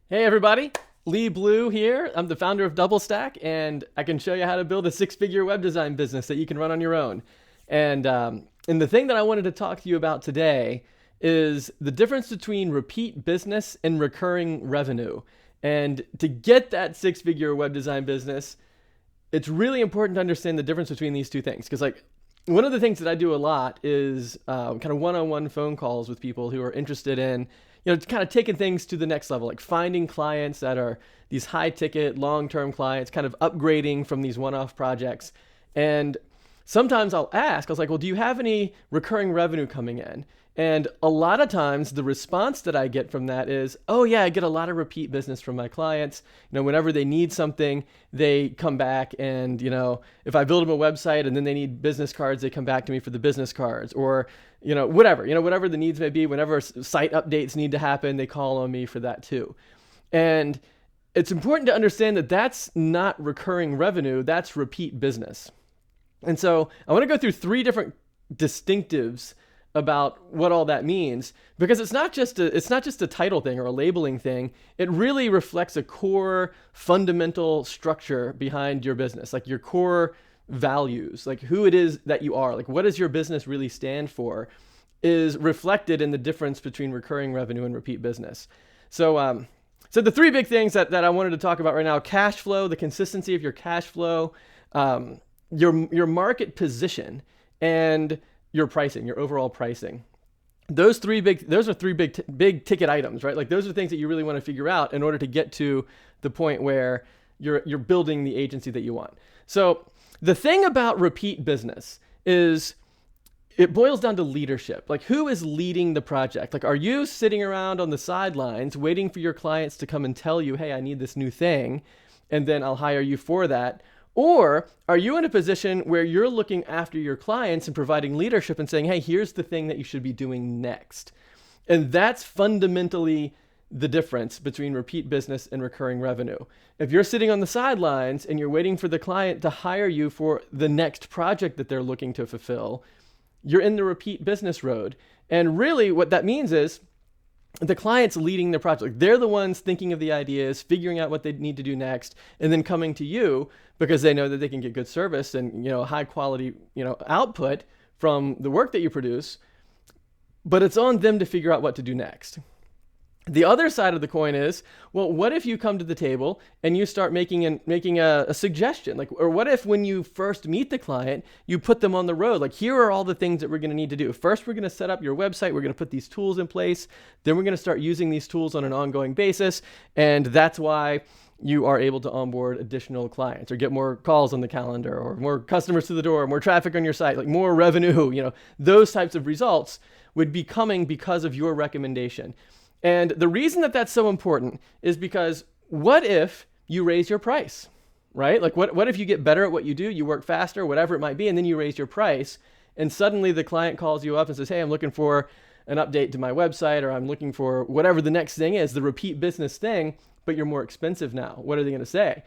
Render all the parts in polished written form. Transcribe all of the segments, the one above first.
Hey everybody, Lee Blue here. I'm the founder of DoubleStack, and I can show you how to build a six-figure web design business that you can run on your own. And the thing that I wanted to talk to you about today is the difference between repeat business and recurring revenue. And to get that six-figure web design business, it's really important to understand the difference between these two things. Because one of the things that I do a lot is kind of one-on-one phone calls with people who are interested in, kind of taking things to the next level, like finding clients that are these high-ticket, long-term clients, kind of upgrading from these one-off projects. And sometimes I was like, well, do you have any recurring revenue coming in? And a lot of times the response that I get from that is, oh yeah, I get a lot of repeat business from my clients. Whenever they need something, they come back and, if I build them a website and then they need business cards, they come back to me for the business cards or, whatever the needs may be. Whenever site updates need to happen, they call on me for that too. And it's important to understand that that's not recurring revenue, that's repeat business. And so I want to go through three different distinctives about what all that means, because it's not just a title thing or a labeling thing. It really reflects a core fundamental structure behind your business, like your core values, like who it is that you are, like what does your business really stand for, is reflected in the difference between recurring revenue and repeat business. So the three big things that I wanted to talk about right now: cash flow, the consistency of your cash flow, your market position, and your pricing, your overall pricing. Those are three big ticket items, right? Like those are things that you really want to figure out in order to get to the point where you're building the agency that you want. So the thing about repeat business is it boils down to leadership. Like, who is leading the project? Like, are you sitting around on the sidelines waiting for your clients to come and tell you, hey, I need this new thing, and then I'll hire you for that? Or are you in a position where you're looking after your clients and providing leadership and saying, hey, here's the thing that you should be doing next? And that's fundamentally the difference between repeat business and recurring revenue. If you're sitting on the sidelines and you're waiting for the client to hire you for the next project that they're looking to fulfill, you're in the repeat business road. And really what that means is the client's leading the project. They're the ones thinking of the ideas, figuring out what they need to do next, and then coming to you because they know that they can get good service and, high quality, output from the work that you produce. But it's on them to figure out what to do next. The other side of the coin is, well, what if you come to the table and you start making a suggestion? Or what if when you first meet the client, you put them on the road? Like, here are all the things that we're going to need to do. First, we're going to set up your website. We're going to put these tools in place. Then we're going to start using these tools on an ongoing basis. And that's why you are able to onboard additional clients or get more calls on the calendar or more customers to the door, more traffic on your site, like more revenue. Those types of results would be coming because of your recommendation. And the reason that that's so important is because what if you raise your price, right? Like what if you get better at what you do, you work faster, whatever it might be, and then you raise your price and suddenly the client calls you up and says, hey, I'm looking for an update to my website, or I'm looking for whatever the next thing is, the repeat business thing, but you're more expensive now. What are they going to say?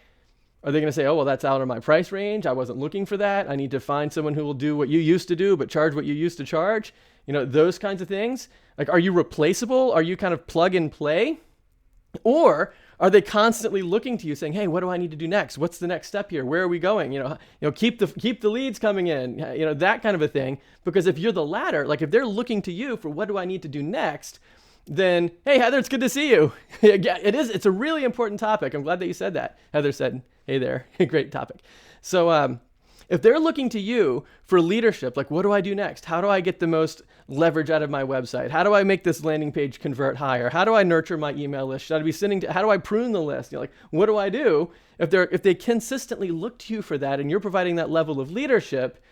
Are they going to say, oh, well, that's out of my price range. I wasn't looking for that. I need to find someone who will do what you used to do, but charge what you used to charge? Those kinds of things. Like, are you replaceable? Are you kind of plug and play? Or are they constantly looking to you saying, hey, what do I need to do next? What's the next step here? Where are we going? Keep the leads coming in, that kind of a thing. Because if you're the latter, like if they're looking to you for what do I need to do next, then, hey, Heather, it's good to see you. It's a really important topic. I'm glad that you said that. Heather said, hey there, great topic. So if they're looking to you for leadership, like what do I do next? How do I get the most leverage out of my website? How do I make this landing page convert higher? How do I nurture my email list? Should I be how do I prune the list? What do I do? If they consistently look to you for that and you're providing that level of leadership,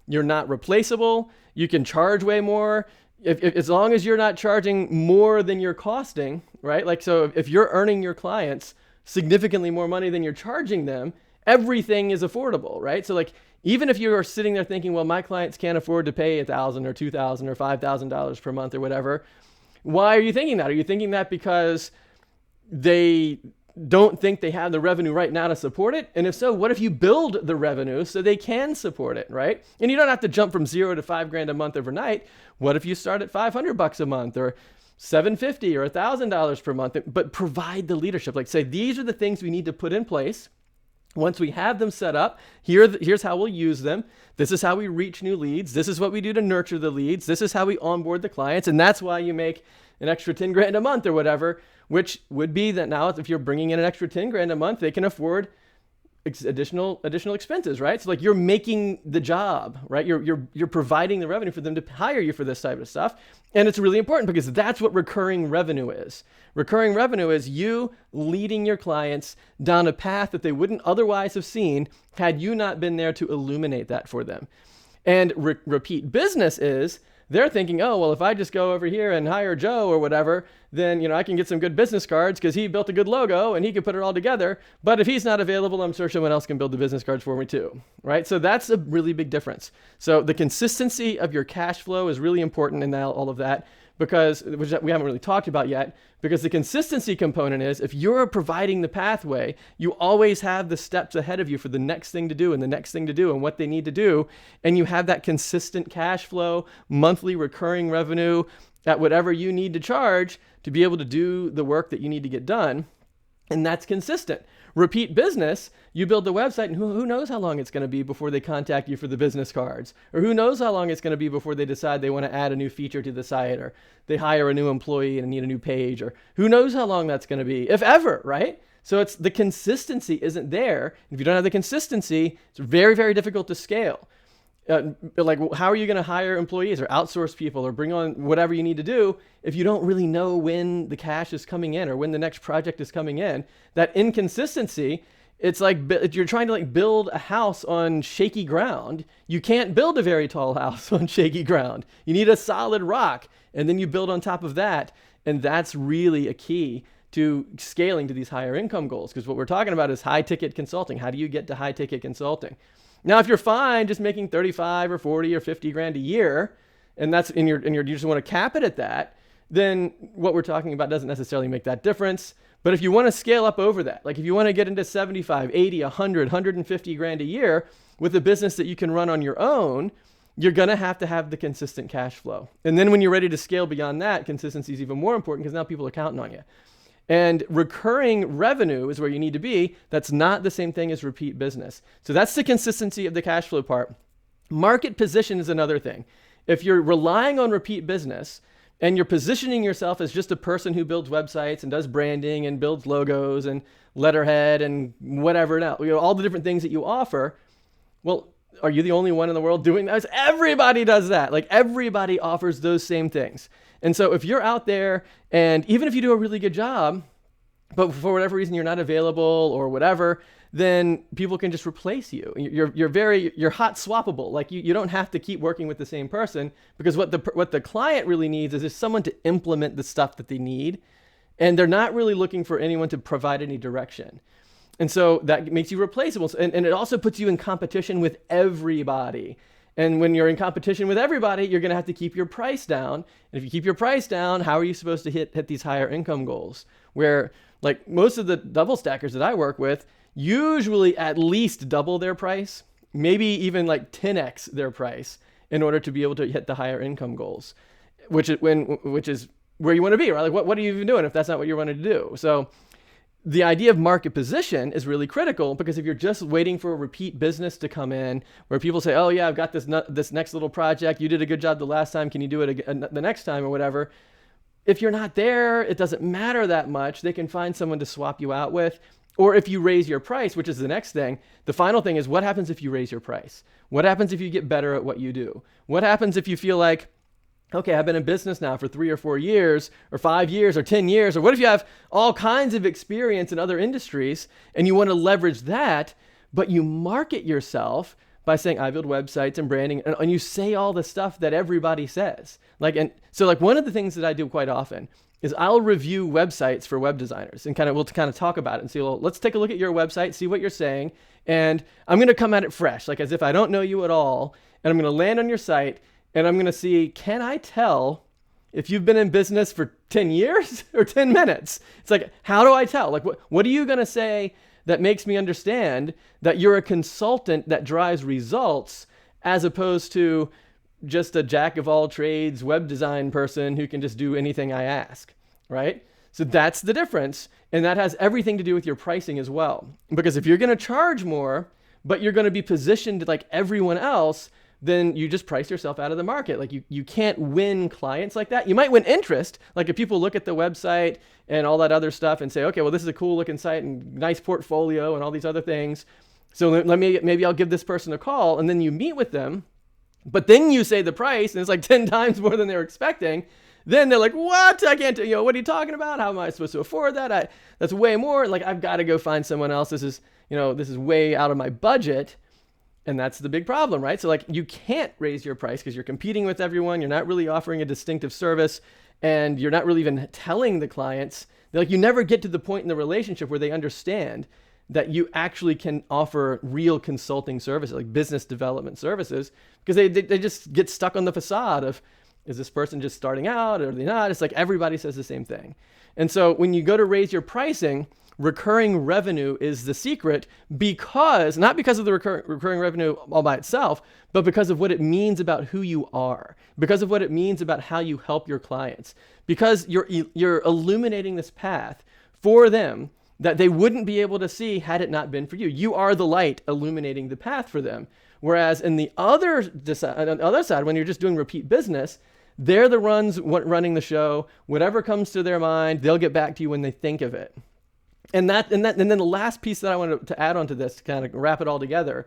you're not replaceable. You can charge way more. As long as you're not charging more than you're costing, right? Like, so if you're earning your clients significantly more money than you're charging them, everything is affordable, right? So like, even if you are sitting there thinking, well, my clients can't afford to pay $1,000 or $2,000 or $5,000 per month or whatever, why are you thinking that? Are you thinking that because they don't think they have the revenue right now to support it? And if so, what if you build the revenue so they can support it, right? And you don't have to jump from $0 to $5,000 a month overnight. What if you start at $500 a month or $750 or $1,000 per month, but provide the leadership. Like say, these are the things we need to put in place. Once we have them set up, here's how we'll use them. This is how we reach new leads. This is what we do to nurture the leads. This is how we onboard the clients. And that's why you make an extra 10 grand a month or whatever, which would be that now if you're bringing in an extra 10 grand a month, they can afford additional expenses, right? So like you're making the job, right? You're providing the revenue for them to hire you for this type of stuff. And it's really important because that's what recurring revenue is. Recurring revenue is you leading your clients down a path that they wouldn't otherwise have seen had you not been there to illuminate that for them. And repeat business is they're thinking, oh, well, if I just go over here and hire Joe or whatever, then, I can get some good business cards because he built a good logo and he can put it all together. But if he's not available, I'm sure someone else can build the business cards for me too, right? So that's a really big difference. So the consistency of your cash flow is really important in all of that, because which we haven't really talked about yet, because the consistency component is if you're providing the pathway, you always have the steps ahead of you for the next thing to do and the next thing to do and what they need to do. And you have that consistent cash flow, monthly recurring revenue at whatever you need to charge to be able to do the work that you need to get done. And that's consistent. Repeat business, you build the website and who knows how long it's going to be before they contact you for the business cards, or who knows how long it's going to be before they decide they want to add a new feature to the site, or they hire a new employee and need a new page, or who knows how long that's going to be, if ever, right? So it's the consistency isn't there. If you don't have the consistency, it's very, very difficult to scale. Like, how are you going to hire employees or outsource people or bring on whatever you need to do if you don't really know when the cash is coming in or when the next project is coming in? That inconsistency, it's like you're trying to like build a house on shaky ground. You can't build a very tall house on shaky ground. You need a solid rock, and then you build on top of that. And that's really a key to scaling to these higher income goals, because what we're talking about is high ticket consulting. How do you get to high ticket consulting? Now, if you're fine just making 35 or 40 or 50 grand a year, and you just want to cap it at that, then what we're talking about doesn't necessarily make that difference. But if you want to scale up over that, like if you want to get into 75, 80, 100, 150 grand a year with a business that you can run on your own, you're going to have the consistent cash flow. And then when you're ready to scale beyond that, consistency is even more important because now people are counting on you. And recurring revenue is where you need to be. That's not the same thing as repeat business. So that's the consistency of the cash flow part. Market position is another thing. If you're relying on repeat business and you're positioning yourself as just a person who builds websites and does branding and builds logos and letterhead and whatever else, all the different things that you offer, well, are you the only one in the world doing that? Everybody does that. Like everybody offers those same things. And so if you're out there and even if you do a really good job, but for whatever reason you're not available or whatever, then people can just replace you. You're hot swappable. Like you don't have to keep working with the same person, because what the client really needs is just someone to implement the stuff that they need. And they're not really looking for anyone to provide any direction. And so that makes you replaceable. And it also puts you in competition with everybody. And when you're in competition with everybody, you're going to have to keep your price down. And if you keep your price down, how are you supposed to hit these higher income goals? Where like most of the double stackers that I work with usually at least double their price, maybe even like 10x their price in order to be able to hit the higher income goals, which is where you want to be, right? Like what are you even doing if that's not what you're wanting to do? So the idea of market position is really critical, because if you're just waiting for a repeat business to come in where people say, oh yeah, I've got this next little project. You did a good job the last time. Can you do it again, the next time or whatever? If you're not there, it doesn't matter that much. They can find someone to swap you out with. Or if you raise your price, which is the next thing, the final thing is what happens if you raise your price? What happens if you get better at what you do? What happens if you feel like, okay, I've been in business now for 3 or 4 years or 5 years or 10 years, or what if you have all kinds of experience in other industries and you want to leverage that, but you market yourself by saying, I build websites and branding, and you say all the stuff that everybody says. So one of the things that I do quite often is I'll review websites for web designers and we'll talk about it and say, well, let's take a look at your website, see what you're saying. And I'm going to come at it fresh, like as if I don't know you at all. And I'm going to land on your site and I'm going to see, can I tell if you've been in business for 10 years or 10 minutes? It's like, how do I tell? Like, what are you going to say that makes me understand that you're a consultant that drives results, as opposed to just a jack of all trades web design person who can just do anything I ask, right? So that's the difference. And that has everything to do with your pricing as well. Because if you're going to charge more, but you're going to be positioned like everyone else, then you just price yourself out of the market. Like you can't win clients like that. You might win interest. Like if people look at the website and all that other stuff and say, okay, well, this is a cool looking site and nice portfolio and all these other things. So maybe I'll give this person a call, and then you meet with them, but then you say the price and it's like 10 times more than they're expecting. Then they're like, what? I can't, what are you talking about? How am I supposed to afford that? That's way more. Like, I've got to go find someone else. This is way out of my budget. And that's the big problem, right? So like, you can't raise your price because you're competing with everyone. You're not really offering a distinctive service, and you're not really even telling the clients. Like, you never get to the point in the relationship where they understand that you actually can offer real consulting services, like business development services, because they just get stuck on the facade of, is this person just starting out or are they not? It's like everybody says the same thing. And so when you go to raise your pricing, recurring revenue is the secret, because, not because of the recurring revenue all by itself, but because of what it means about who you are, because of what it means about how you help your clients, because you're illuminating this path for them that they wouldn't be able to see had it not been for you. You are the light illuminating the path for them. Whereas on the other side, when you're just doing repeat business, they're the ones running the show. Whatever comes to their mind, they'll get back to you when they think of it. And then the last piece that I wanted to add onto this, to kind of wrap it all together,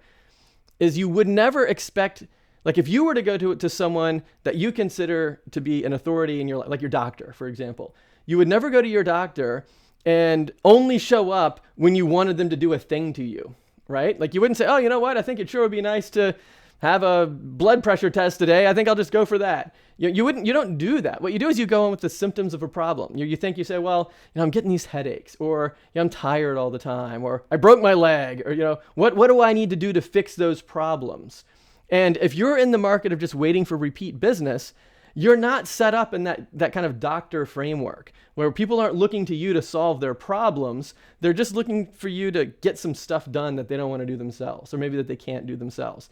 is you would never expect, like if you were to go to someone that you consider to be an authority in your life, like your doctor, for example, you would never go to your doctor and only show up when you wanted them to do a thing to you, right? Like you wouldn't say, oh, you know what? I think it sure would be nice to have a blood pressure test today. I think I'll just go for that. You don't do that. What you do is you go in with the symptoms of a problem. You say, well, I'm getting these headaches, or I'm tired all the time, or I broke my leg, or, what do I need to do to fix those problems? And if you're in the market of just waiting for repeat business, you're not set up in that kind of doctor framework where people aren't looking to you to solve their problems. They're just looking for you to get some stuff done that they don't want to do themselves, or maybe that they can't do themselves.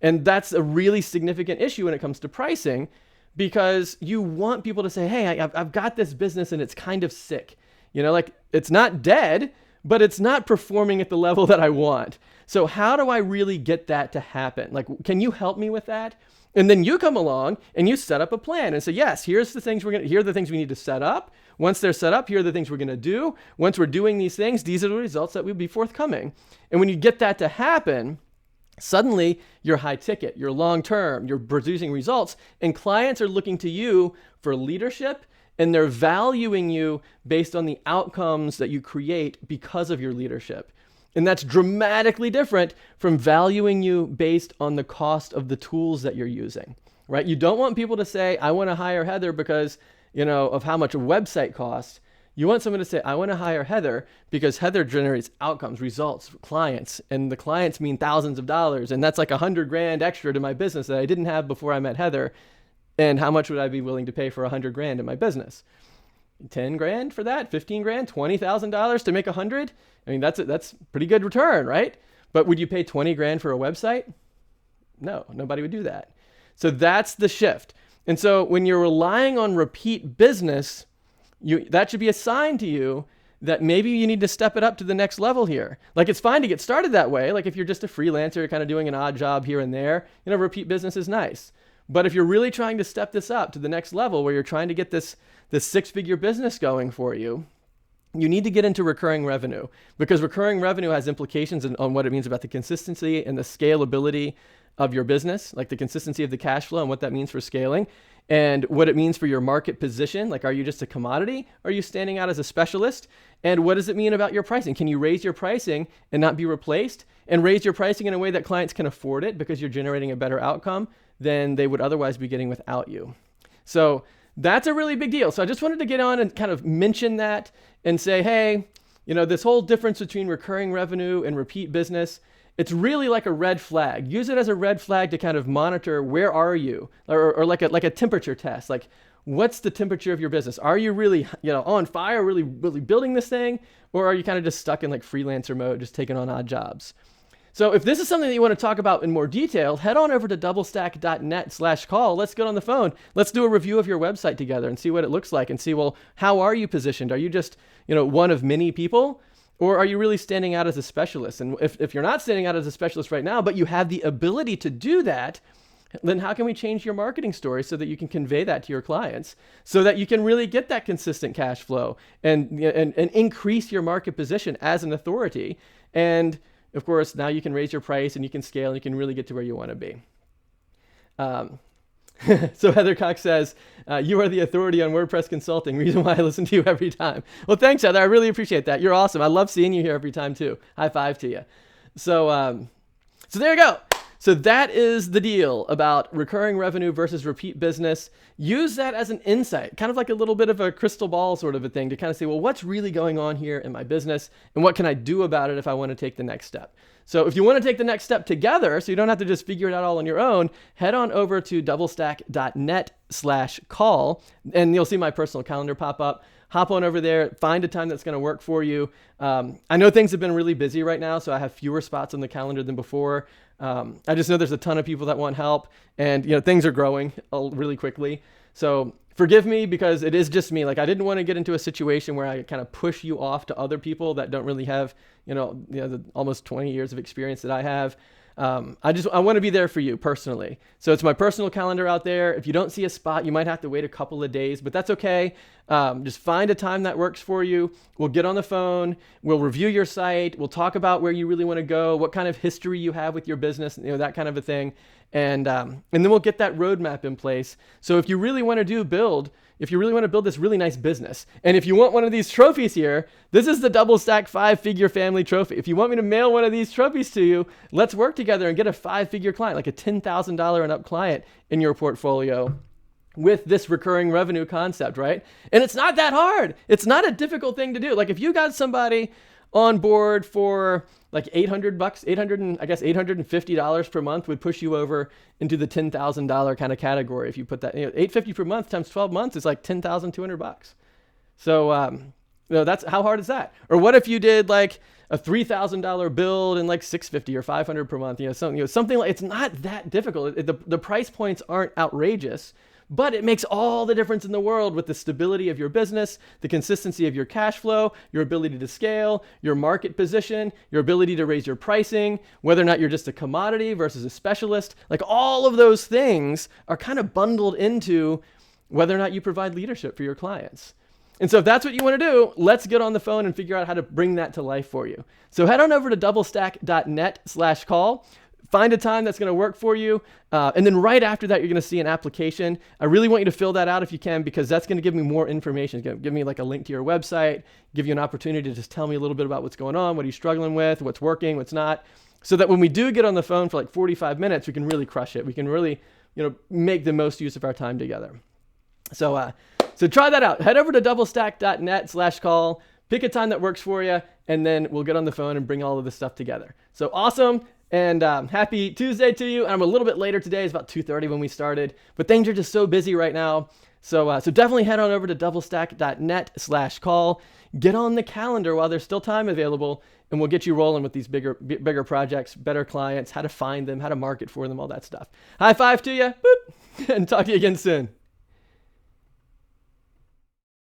And that's a really significant issue when it comes to pricing, because you want people to say, hey, I've got this business and it's kind of sick. Like it's not dead, but it's not performing at the level that I want. So how do I really get that to happen? Like, can you help me with that? And then you come along and you set up a plan and say, yes, here are the things we need to set up. Once they're set up, here are the things we're going to do. Once we're doing these things, these are the results that will be forthcoming. And when you get that to happen, suddenly you're high ticket, you're long term, you're producing results, and clients are looking to you for leadership, and they're valuing you based on the outcomes that you create because of your leadership. And that's dramatically different from valuing you based on the cost of the tools that you're using, right? You don't want people to say, I want to hire Heather because, of how much a website costs. You want someone to say, I want to hire Heather because Heather generates outcomes, results, clients, and the clients mean thousands of dollars. And that's like $100,000 extra to my business that I didn't have before I met Heather. And how much would I be willing to pay for $100,000 in my business? $10,000 for that, $15,000, $20,000 to make 100. I mean, that's pretty good return, right? But would you pay $20,000 for a website? No, nobody would do that. So that's the shift. And so when you're relying on repeat business, that should be a sign to you that maybe you need to step it up to the next level here. Like, it's fine to get started that way. Like if you're just a freelancer, you're kind of doing an odd job here and there, repeat business is nice. But if you're really trying to step this up to the next level where you're trying to get this six-figure business going for you, you need to get into recurring revenue, because recurring revenue has implications on what it means about the consistency and the scalability of your business, like the consistency of the cash flow and what that means for scaling, and what it means for your market position. Like, are you just a commodity? Are you standing out as a specialist? And what does it mean about your pricing? Can you raise your pricing and not be replaced, and raise your pricing in a way that clients can afford it because you're generating a better outcome than they would otherwise be getting without you? So that's a really big deal. So I just wanted to get on and kind of mention that and say, hey, this whole difference between recurring revenue and repeat business, it's really like a red flag. Use it as a red flag to kind of monitor, where are you? Or like a temperature test. Like, what's the temperature of your business? Are you really, on fire, really, really building this thing? Or are you kind of just stuck in like freelancer mode, just taking on odd jobs? So if this is something that you want to talk about in more detail, head on over to doublestack.net/call. Let's get on the phone. Let's do a review of your website together and see what it looks like and see, well, how are you positioned? Are you just, one of many people? Or are you really standing out as a specialist? And if you're not standing out as a specialist right now, but you have the ability to do that, then how can we change your marketing story so that you can convey that to your clients so that you can really get that consistent cash flow and increase your market position as an authority? And of course, now you can raise your price and you can scale and you can really get to where you want to be. So Heather Cox says, you are the authority on WordPress consulting. Reason why I listen to you every time. Well, thanks, Heather. I really appreciate that. You're awesome. I love seeing you here every time too. High five to you. So there you go. So that is the deal about recurring revenue versus repeat business. Use that as an insight, kind of like a little bit of a crystal ball sort of a thing to kind of say, well, what's really going on here in my business and what can I do about it if I want to take the next step? So if you want to take the next step together, so you don't have to just figure it out all on your own, head on over to doublestack.net/call and you'll see my personal calendar pop up. Hop on over there, find a time that's going to work for you. I know things have been really busy right now, so I have fewer spots on the calendar than before. I just know there's a ton of people that want help and things are growing really quickly. So forgive me because it is just me. Like I didn't want to get into a situation where I kind of push you off to other people that don't really have, the almost 20 years of experience that I have. I want to be there for you personally. So it's my personal calendar out there. If you don't see a spot, you might have to wait a couple of days, but that's okay. Just find a time that works for you. We'll get on the phone. We'll review your site. We'll talk about where you really want to go, what kind of history you have with your business, that kind of a thing. And then we'll get that roadmap in place. So if you really want to build this really nice business, and if you want one of these trophies here, this is the DoubleStack 5-figure family trophy. If you want me to mail one of these trophies to you, let's work together and get a 5-figure client, like a $10,000 and up client in your portfolio with this recurring revenue concept, right? And it's not that hard. It's not a difficult thing to do. Like if you got somebody on board for like $800, $850 per month would push you over into the $10,000 kind of category. If you put that, $850 per month times 12 months is like $10,200. So, that's how hard is that? Or what if you did like a $3,000 build and like $650 or $500 per month? Something like, it's not that difficult. The price points aren't outrageous. But it makes all the difference in the world with the stability of your business, the consistency of your cash flow, your ability to scale, your market position, your ability to raise your pricing, whether or not you're just a commodity versus a specialist. Like all of those things are kind of bundled into whether or not you provide leadership for your clients. And so if that's what you want to do, let's get on the phone and figure out how to bring that to life for you. So head on over to doublestack.net/call. Find a time that's going to work for you. And then right after that, you're going to see an application. I really want you to fill that out if you can, because that's going to give me more information. It's going to give me like a link to your website, give you an opportunity to just tell me a little bit about what's going on, what are you struggling with, what's working, what's not, so that when we do get on the phone for like 45 minutes, we can really crush it. We can really, make the most use of our time together. So try that out. Head over to doublestack.net/call, pick a time that works for you, and then we'll get on the phone and bring all of this stuff together. So awesome. And happy Tuesday to you. And I'm a little bit later today. It's about 2:30 when we started, but things are just so busy right now. So definitely head on over to doublestack.net/call. Get on the calendar while there's still time available, and we'll get you rolling with these bigger projects, better clients, how to find them, how to market for them, all that stuff. High five to you. Boop. And talk to you again soon.